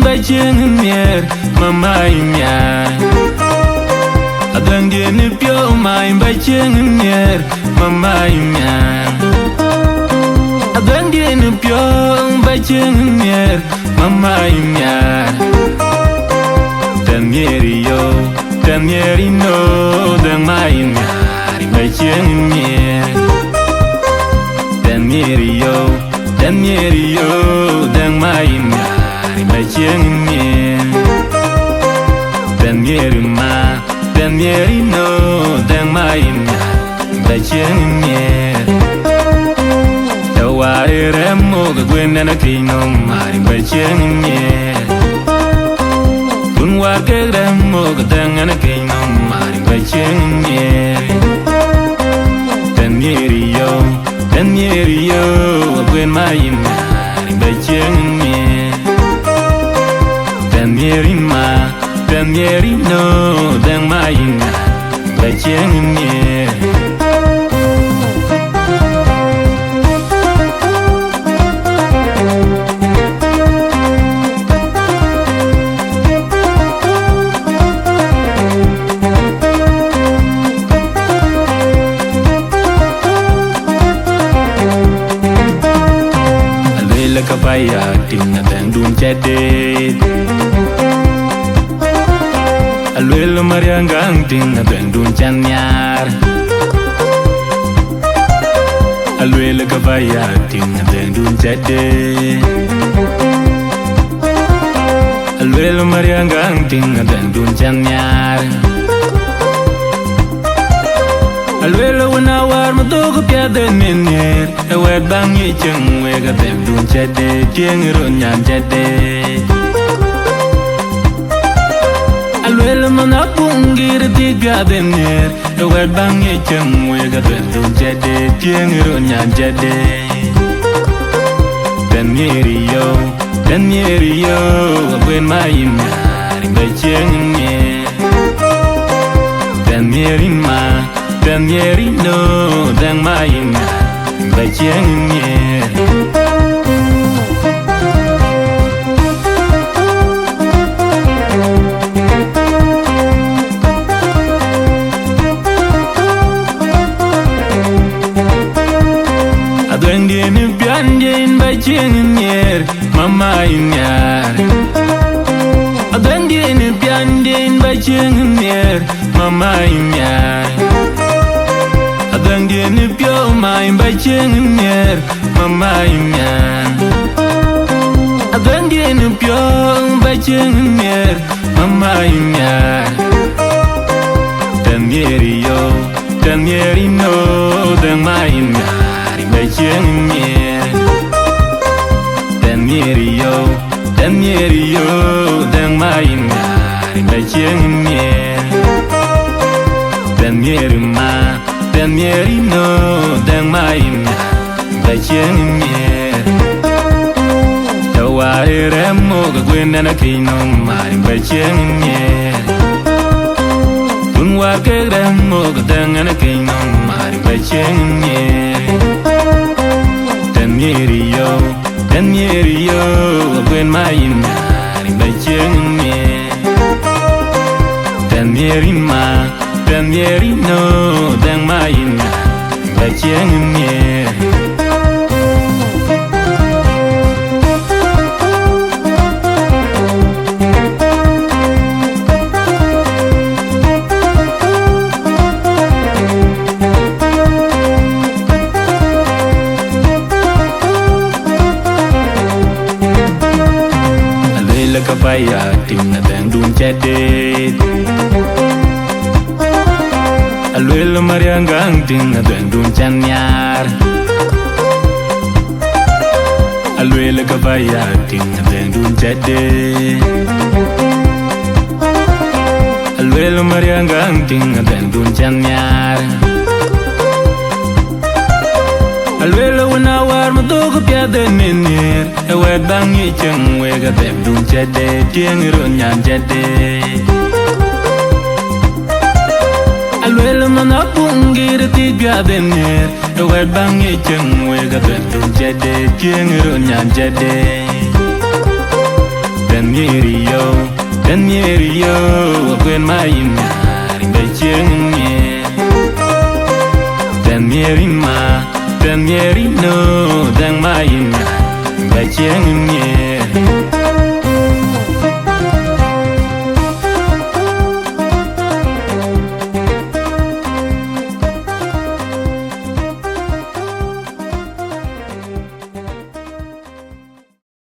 by ching near Mama Imya Adangen if your mind by ching near Mama Imya Adangen if your by ching near Mama Imya Danieri no the mine by ching near Danieri yo the mine by ching near Danieri no the mine by ching near The wire mo the wind and a king on my by ching near War ke ram mo gadang ana ke no mari by ching near Danieri yo when my mari by ching near Danieri no then my by ching near Kapaya tinga tandun chade Alwelo mariangang tinga tandun chanyar Alwelo kapaya tinga tandun chade Alwelo mariangang tinga tandun chanyar Alwelo wana war madogo piade nenir Ewet bangi cheng wega tem dun chade Tieng ronyan chade Alwelo mana pungir tiga denir Ewet bangi cheng wega tem dun chade Tieng ronyan chade Danieri yo When my imari by cheng nyer Danieri no dang main by ching near Adwendin biandin by ching near Mama inyar Adwendin biandin by ching near Mama inyar Adangin if your mind by ching near Mama imyan Adangin if your by ching near Mama imyan Danieri no the mine by ching near Danieri yo the mine by ching near Danieri no dang main by ching near The wire mo ga gwen na ke no mari by ching near War ke ram mo ga dang na ke no mari by ching near Danieri yo gwen main by ching near Danieri no dang main by ching near Alwela kapaya tinga dang dun chade Alwelo mariangang tinga dun chanyar Alwelo kapaya tinga dun chade Alwelo mariangang tinga dun chanyar Alwelo wana war madogo piade nenir Ewet bangi cheng wega tem dun chade Tieng ronyan chade Alwelo mana pungir tiga denir Ewet bangi cheng wega tem dun chade Tieng ronyan chade Ben Mirio, when my in Beijing, Ben Mirima, Ben Mirino, then my in Beijing.